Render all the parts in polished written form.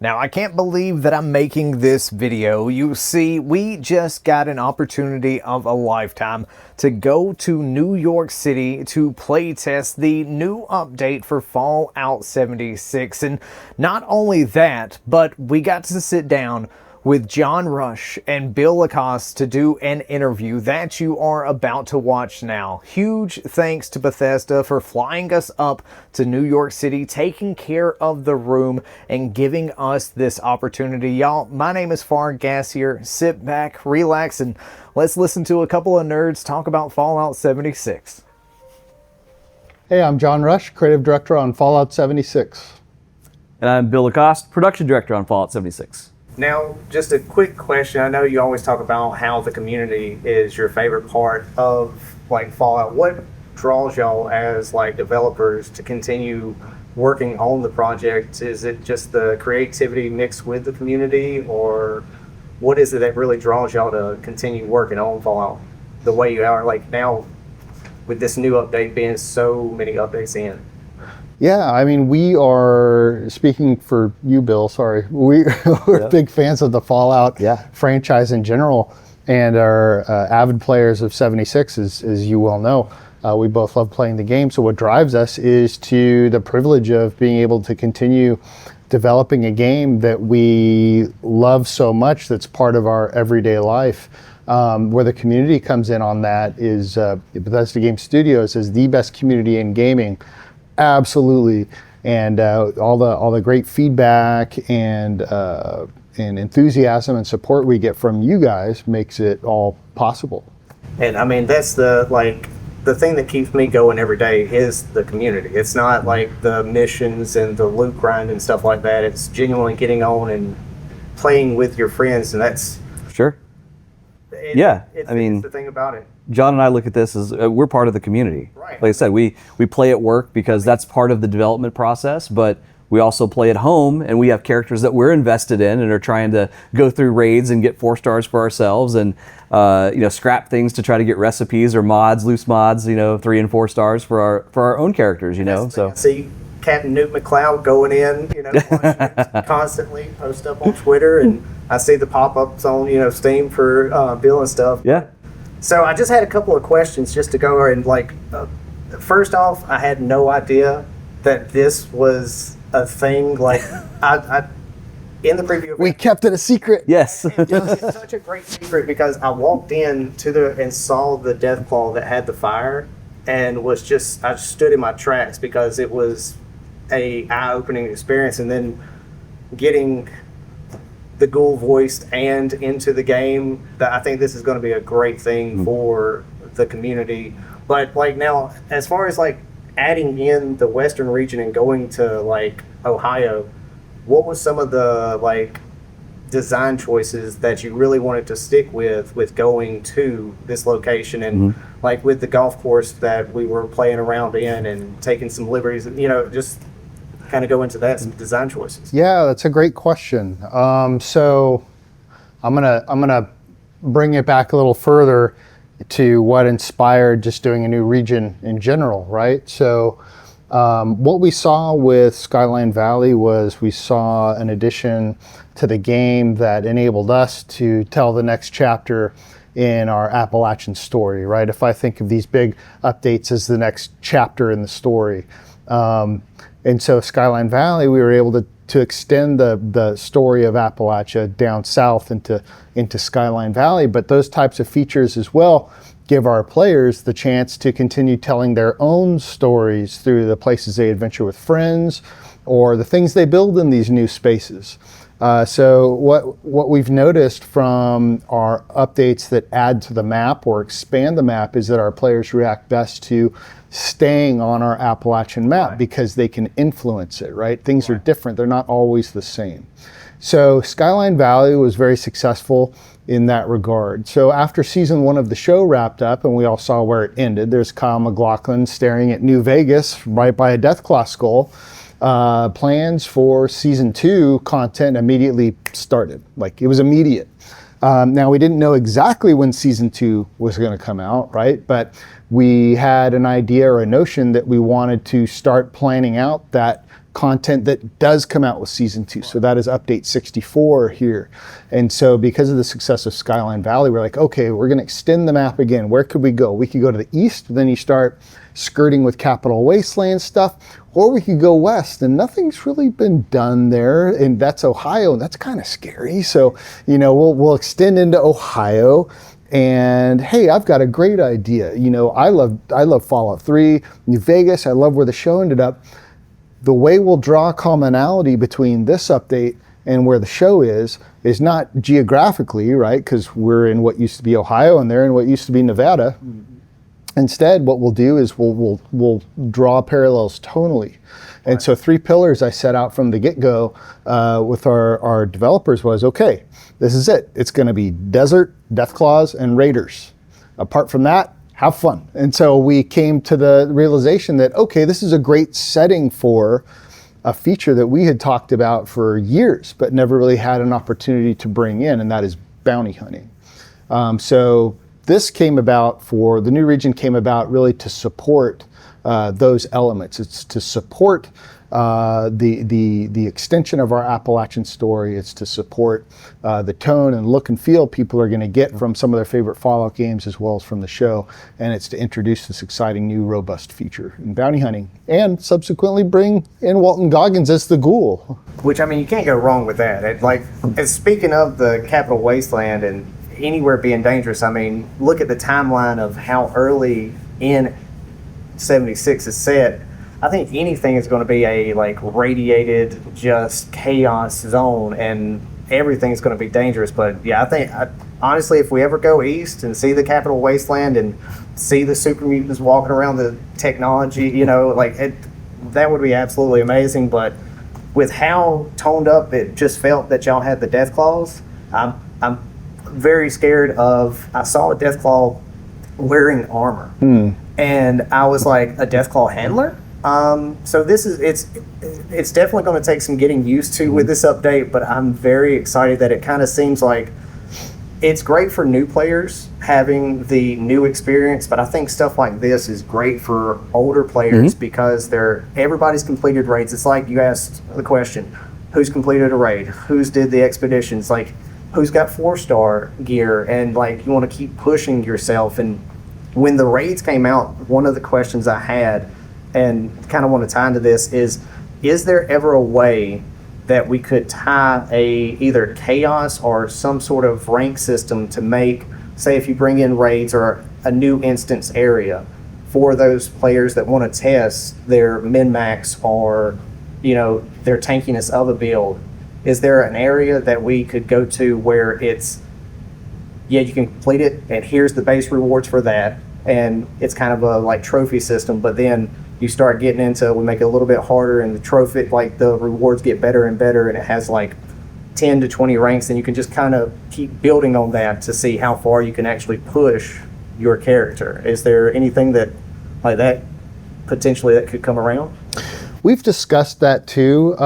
Now, I can't believe that I'm making this video. You see, we just got an opportunity of a lifetime to go to New York City to play test the new update for Fallout 76. And not only that, but we got to sit down with John Rush and Bill LaCoste to do an interview that you are about to watch now. Huge thanks to Bethesda for flying us up to New York City, taking care of the room, and giving us this opportunity. Y'all, my name is Fargassier. Sit back, relax, and let's listen to a couple of nerds talk about Fallout 76. Hey, I'm John Rush, Creative Director on Fallout 76. And I'm Bill LaCoste, Production Director on Fallout 76. Now, just a quick question. I know you always talk about how the community is your favorite part of Fallout. What draws y'all as developers to continue working on the project? Is it just the creativity mixed with the community, or what is it that really draws y'all to continue working on Fallout the way you are now with this new update being so many updates in? Yeah, I mean, we are, speaking for you, Bill, sorry, we're big fans of the Fallout franchise in general, and are avid players of 76, as you well know. We both love playing the game, so what drives us is to the privilege of being able to continue developing a game that we love so much that's part of our everyday life. Where the community comes in on that is Bethesda Game Studios is the best community in gaming. Absolutely, and all the great feedback and enthusiasm and support we get from you guys makes it all possible. And I mean, that's the thing that keeps me going every day is the community. It's not the missions and the loot grind and stuff like that. It's genuinely getting on and playing with your friends, and that's sure. It's the thing about it. John and I look at this as we're part of the community. Right. Like I said, we play at work because that's part of the development process, but we also play at home, and we have characters that we're invested in and are trying to go through raids and get 4 stars for ourselves, and scrap things to try to get recipes or mods, loose mods, 3 and 4 stars for our own characters. So see Captain Newt McCloud going in, constantly post up on Twitter, and I see the pop-ups on Steam for Bill and stuff. Yeah. So I just had a couple of questions just to go over, and first off, I had no idea that this was a thing. I in the preview, we kept it a secret. Yes. It's such a great secret because I walked in and saw the Deathclaw that had the fire, and I stood in my tracks because it was a eye-opening experience, and then getting the ghoul voiced and into the game, that I think this is going to be a great thing for the community. But now, as far as adding in the western region and going to Ohio, what was some of the design choices that you really wanted to stick with going to this location, and with the golf course that we were playing around in and taking some liberties, just kind of go into that, some design choices? Yeah, that's a great question. So I'm gonna bring it back a little further to what inspired just doing a new region in general, right? So what we saw with Skyline Valley was we saw an addition to the game that enabled us to tell the next chapter in our Appalachian story, right? If I think of these big updates as the next chapter in the story. And so Skyline Valley, we were able to extend the story of Appalachia down south into Skyline Valley, but those types of features as well give our players the chance to continue telling their own stories through the places they adventure with friends or the things they build in these new spaces. So what we've noticed from our updates that add to the map or expand the map is that our players react best to staying on our Appalachian map because they can influence it, right? Things are different. They're not always the same. So Skyline Valley was very successful in that regard. So after season 1 of the show wrapped up and we all saw where it ended, there's Kyle MacLachlan staring at New Vegas right by a Deathclaw skull. Plans for season 2 content immediately started. It was immediate. Now, we didn't know exactly when season 2 was going to come out, right? But we had an idea or a notion that we wanted to start planning out that content that does come out with season 2. So that is update 64 here. And so because of the success of Skyline Valley, we're like, okay, we're going to extend the map again. Where could we go? We could go to the east, then you start skirting with Capital Wasteland stuff, or we could go west, and nothing's really been done there, and that's Ohio, and that's kind of scary. So, we'll extend into Ohio. And hey, I've got a great idea. I love Fallout 3, New Vegas. I love where the show ended up. The way we'll draw commonality between this update and where the show is not geographically, right? Because we're in what used to be Ohio and they're in what used to be Nevada. Mm-hmm. Instead, what we'll do is we'll draw parallels tonally. And so 3 pillars I set out from the get-go with our developers was, okay, this is it. It's going to be desert, Deathclaws, and raiders. Apart from that, have fun. And so we came to the realization that, okay, this is a great setting for a feature that we had talked about for years, but never really had an opportunity to bring in, and that is bounty hunting. So this came about the new region came about really to support those elements. It's to support the extension of our Appalachian story. It's to support the tone and look and feel people are going to get from some of their favorite Fallout games as well as from the show. And it's to introduce this exciting new robust feature in bounty hunting and subsequently bring in Walton Goggins as the ghoul. Which, you can't go wrong with that. And speaking of the Capital Wasteland and anywhere being dangerous, look at the timeline of how early in 76 is set. I think anything is going to be a radiated just chaos zone, and everything's going to be dangerous. But yeah, honestly, if we ever go east and see the Capital Wasteland and see the super mutants walking around the technology, that would be absolutely amazing. But with how toned up it just felt that y'all had the Deathclaws, I'm very scared of. I saw a Deathclaw wearing armor, and I was like, a Deathclaw handler. So it's definitely going to take some getting used to with this update, but I'm very excited that it kind of seems like it's great for new players having the new experience, but I think stuff like this is great for older players because everybody's completed raids. It's like you asked the question, who's completed a raid? Who's did the expeditions? Who's got 4-star gear? And you want to keep pushing yourself. And when the raids came out, one of the questions I had and kind of want to tie into this is there ever a way that we could tie either chaos or some sort of rank system to make, say if you bring in raids or a new instance area for those players that want to test their min-max or their tankiness of a build, is there an area that we could go to where it's, you can complete it and here's the base rewards for that, and it's kind of a trophy system, but then you start getting into, we make it a little bit harder and the trophy, the rewards get better and better, and it has 10 to 20 ranks, and you can just kind of keep building on that to see how far you can actually push your character. Is there anything that that potentially that could come around? We've discussed that too.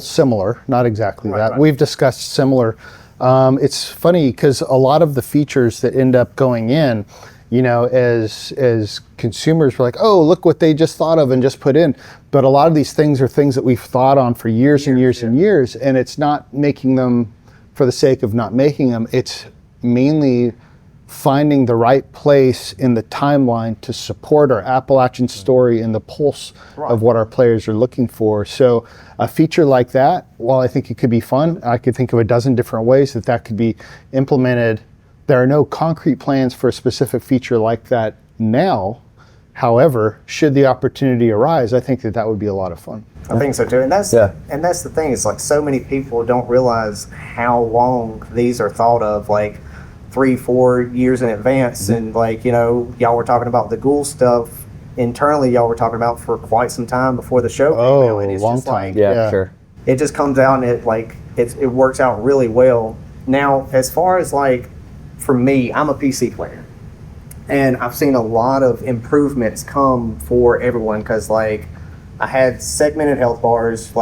Similar, not exactly that. Right. We've discussed similar. It's funny because a lot of the features that end up going in, as consumers, we're like, oh, look what they just thought of and just put in. But a lot of these things are things that we've thought on for years and years and years, and it's not making them for the sake of not making them. It's mainly finding the right place in the timeline to support our Appalachian story and the pulse of what our players are looking for. So a feature like that, while I think it could be fun, I could think of a dozen different ways that could be implemented. There are no concrete plans for a specific feature like that now. However, should the opportunity arise, I think that would be a lot of fun. I think so too, and that's the thing. It's so many people don't realize how long these are thought of, 3-4 years in advance, and y'all were talking about the ghoul stuff internally. Y'all were talking about for quite some time before the show came out, and it's long just time. Sure. It just comes out and it works out really well. Now, as far as for me, I'm a PC player, and I've seen a lot of improvements come for everyone because I had segmented health bars,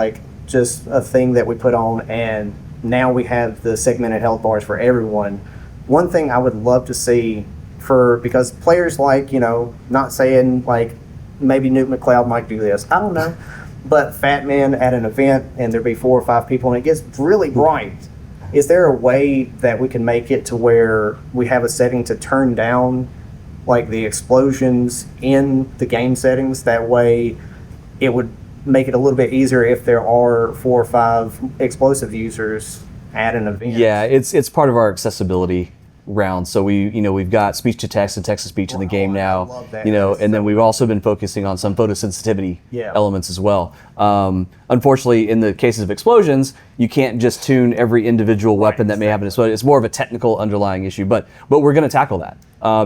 just a thing that we put on, and now we have the segmented health bars for everyone. One thing I would love to see because players not saying maybe Nuke McCloud might do this, I don't know, but fat men at an event and there'd be 4 or 5 people and it gets really bright. Is there a way that we can make it to where we have a setting to turn down like the explosions in the game settings? That way it would make it a little bit easier if there are 4 or 5 explosive users at an event. Yeah, it's part of our accessibility round. So we've got speech to text and text to speech in the game now. I love that. And then we've also been focusing on some photosensitivity Yeah. elements as well. Unfortunately, in the cases of explosions, you can't just tune every individual weapon that may have an explosion. It's more of a technical underlying issue, but we're going to tackle that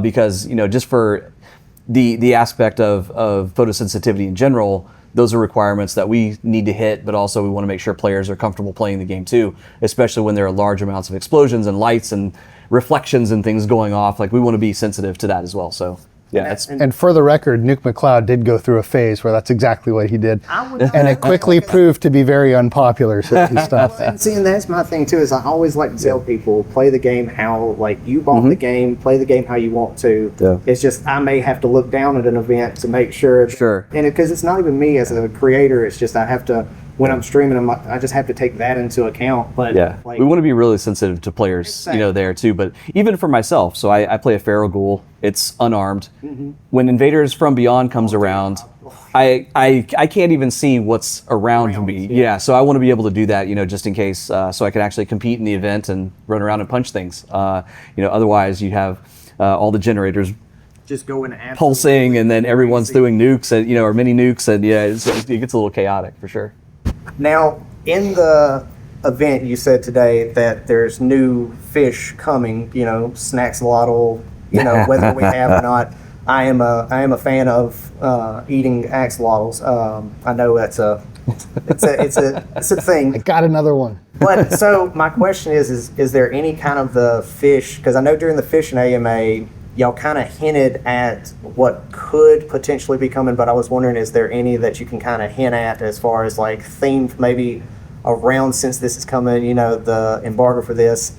because just for the aspect of photosensitivity in general. Those are requirements that we need to hit, but also we want to make sure players are comfortable playing the game too, especially when there are large amounts of explosions and lights and reflections and things going off. Like we want to be sensitive to that as well. So yeah, And for the record, Nuke McCloud did go through a phase where that's exactly what he did. And it quickly proved to be very unpopular. So he stopped that. See, and that's my thing too, is I always like to tell people, play the game how, like, you bought the game, play the game how you want to. Yeah. It's just, I may have to look down at an event to make sure. Sure. And because it's not even me as a creator, it's just I have to, when I'm streaming, I just have to take that into account. But yeah, like, we want to be really sensitive to players, there too. But even for myself, so I play a feral ghoul. It's unarmed. When Invaders from Beyond comes around, I can't even see what's around me. Yeah, so I want to be able to do that, just in case, so I can actually compete in the event and run around and punch things. Otherwise you have all the generators just going pulsing, and then everyone's throwing nukes, or mini nukes, and it gets a little chaotic for sure. Now, in the event, you said today that there's new fish coming, snaxolotl, whether we have or not. I am a fan of eating axolotls. I know it's a thing. I got another one. But so my question is there any kind of the fish, because I know during the fishing AMA, y'all kind of hinted at what could potentially be coming, but I was wondering, is there any that you can kind of hint at as far as like themed maybe around, since this is coming, the embargo for this,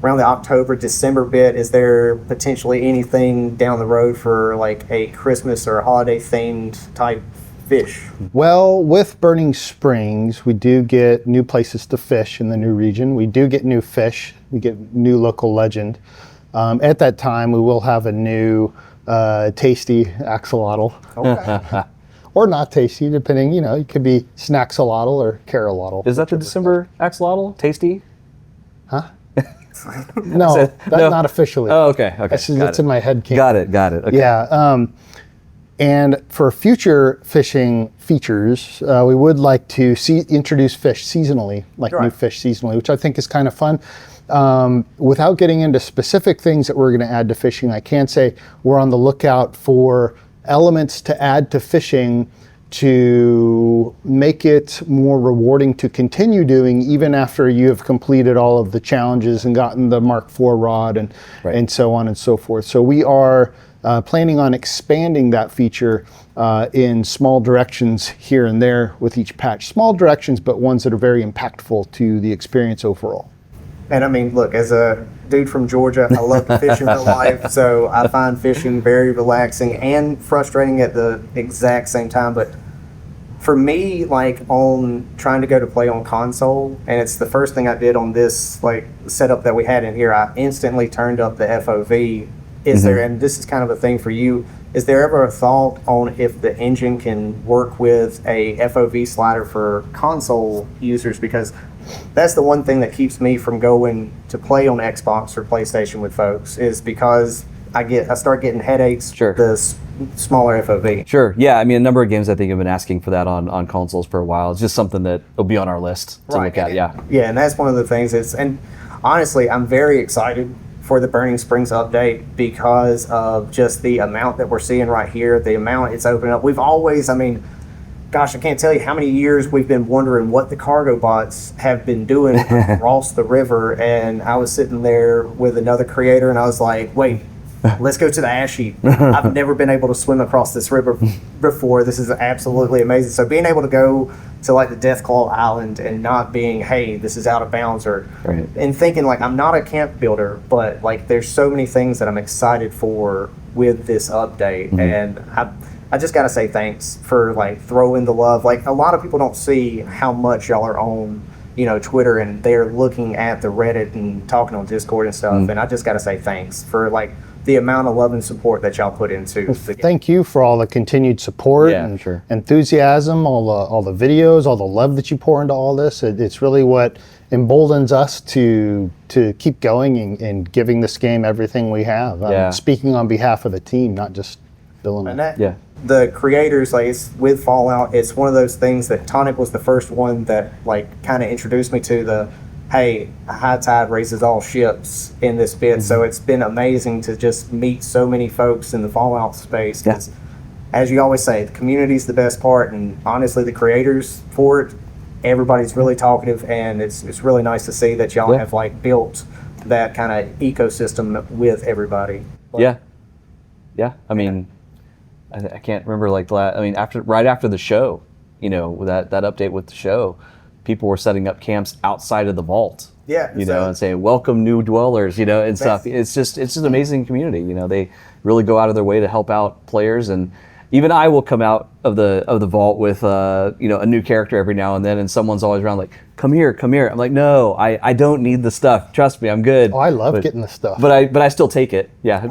around the October, December bit, is there potentially anything down the road for like a Christmas or a holiday themed type fish? Well, with Burning Springs, we do get new places to fish in the new region. We do get new fish. We get new local legend. At that time, we will have a new tasty axolotl. Okay. Or not tasty, depending, it could be snaxolotl or carolotl. Is that the December axolotl? Tasty? Huh? No, that's not officially. Oh, okay. That's in my head. Got it. Okay. Yeah. And for future fishing features, we would like to introduce fish seasonally, new fish seasonally, which I think is kind of fun. Without getting into specific things that we're going to add to fishing, I can say we're on the lookout for elements to add to fishing to make it more rewarding to continue doing even after you have completed all of the challenges and gotten the Mark IV rod and so on and so forth. So we are planning on expanding that feature in small directions here and there with each patch. Small directions, but ones that are very impactful to the experience overall. And I mean, look, as a dude from Georgia, I love to fish in real life, so I find fishing very relaxing and frustrating at the exact same time. But for me, like on trying to go to play on console, and it's the first thing I did on this like setup that we had in here, I instantly turned up the FOV. Is there, and this is kind of a thing for you, is there ever a thought on if the engine can work with a FOV slider for console users? Because that's the one thing that keeps me from going to play on Xbox or PlayStation with folks, is because I start getting headaches. Sure. The smaller FOV. Sure. Yeah. I mean, a number of games I think have been asking for that on consoles for a while. It's just something that will be on our list to look at. Yeah. Yeah, and that's one of the things. And honestly, I'm very excited for the Burning Springs update because of just the amount that we're seeing right here, the amount it's opening up. We've always, gosh, I can't tell you how many years we've been wondering what the cargo bots have been doing across the river. And I was sitting there with another creator and I was like, wait, let's go to the ash heap. I've never been able to swim across this river before. This is absolutely amazing. So being able to go to like the Deathclaw Island and not being, hey, this is out of bounds, and thinking like, I'm not a camp builder, but like there's so many things that I'm excited for with this update. And I just gotta say thanks for like throwing the love. Like a lot of people don't see how much y'all are on, you know, Twitter, and they're looking at the Reddit and talking on Discord and stuff. And I just gotta say thanks for like the amount of love and support that y'all put into the game. Thank you for all the continued support Yeah, and sure. enthusiasm, all the videos, all the love that you pour into all this. It's really what emboldens us to keep going and giving this game everything we have. Yeah. Speaking on behalf of the team, not just Bill and And me. that, the creators, like it's with Fallout, it's one of those things that Tonic was the first one that like kind of introduced me to the, hey, a high tide raises all ships in this bit. So it's been amazing to just meet so many folks in the Fallout space. 'Cause as you always say, the community's the best part, and honestly, the creators for it, everybody's really talkative, and it's really nice to see that y'all have like built that kind of ecosystem with everybody. But Yeah. I mean, I can't remember like I mean, right after the show, you know, that update with the show, people were setting up camps outside of the vault. Yeah, You so- know, and saying welcome new dwellers, you know, and stuff. It's just an amazing community. You know, they really go out of their way to help out players, and even I will come out of the vault with you know, a new character every now and then, and someone's always around like, come here. I'm like, no, I don't need the stuff. Trust me, I'm good. Oh, I love getting the stuff. But I still take it. Yeah.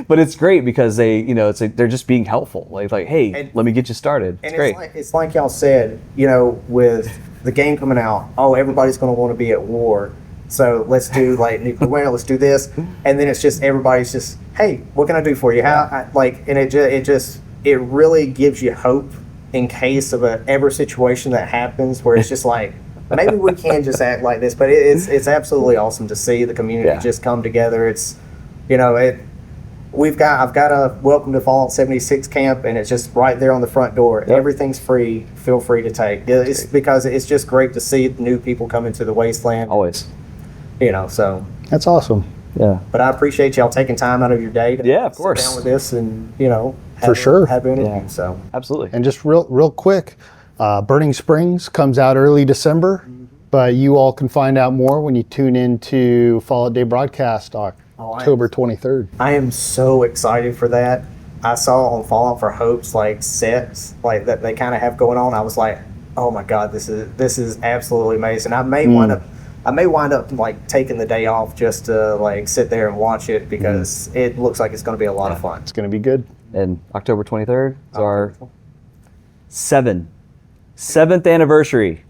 But it's great because they, you know, they're just being helpful. Like hey, let me get you started. It's great. It's like y'all said, you know, with the game coming out, oh, everybody's going to want to be at war. So let's do like nuclear winter, let's do this. And then it's just, everybody's just, hey, what can I do for you? And it really gives you hope in case of a ever situation that happens where it's just like, maybe we can just act like this. But it's absolutely awesome to see the community just come together. It's, you know, I've got a welcome to Fallout 76 camp, and it's just right there on the front door. Everything's free. Feel free to take. It's because it's just great to see new people come into the wasteland. Always. You know, so That's awesome. Yeah. But I appreciate y'all taking time out of your day to of course. sit down with this and, you know, For sure. have an interview. So Absolutely. And just real quick, Burning Springs comes out early December, but you all can find out more when you tune into Fallout Day broadcast October 23rd. I am so excited for that. I saw on Fallout for Hope's like sets like that they kind of have going on. I was like, oh my god, this is absolutely amazing. I may wind up like taking the day off just to like sit there and watch it because it looks like it's going to be a lot of fun. It's going to be good. And October 23rd is our seventh anniversary.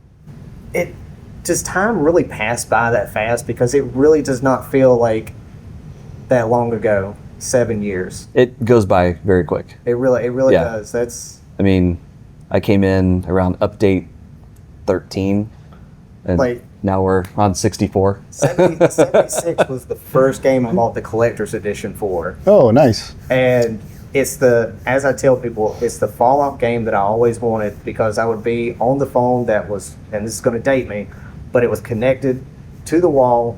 Does time really pass by that fast? Because it really does not feel like that long ago. 7 years. It goes by very quick. It really does. I mean, I came in around update 13, and Like- now we're on 64. 76 was the first game I bought the collector's edition for. Oh, nice. And as I tell people, it's the Fallout game that I always wanted because I would be on the phone that was, and this is going to date me, but it was connected to the wall.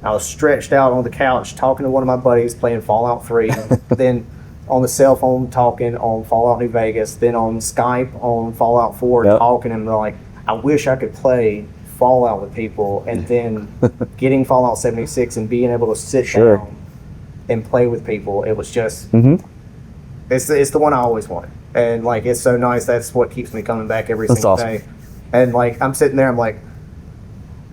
I was stretched out on the couch talking to one of my buddies playing Fallout 3, then on the cell phone talking on Fallout New Vegas, then on Skype on Fallout 4 talking, and like, I wish I could play Fallout with people, and then getting Fallout 76 and being able to sit down and play with people. It was just, it's the one I always wanted. And like, it's so nice. That's what keeps me coming back every single day. And like, I'm sitting there, I'm like,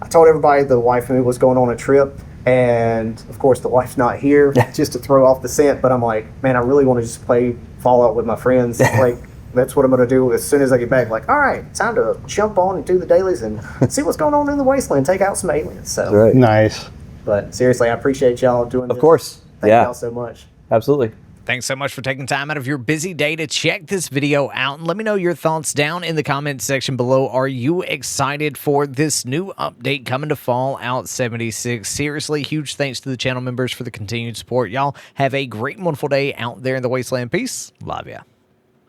I told everybody the wife and me was going on a trip, and of course the wife's not here just to throw off the scent, but I'm like, man, I really want to just play Fallout with my friends. Like, that's what I'm going to do as soon as I get back. Like, all right, time to jump on and do the dailies and see what's going on in the wasteland, take out some aliens. So, Nice. But seriously, I appreciate y'all doing this. Of course. Thank y'all so much. Absolutely. Thanks so much for taking time out of your busy day to check this video out, and let me know your thoughts down in the comment section below. Are you excited for this new update coming to Fallout 76? Seriously, huge thanks to the channel members for the continued support. Y'all have a great and wonderful day out there in the wasteland. Peace. Love ya.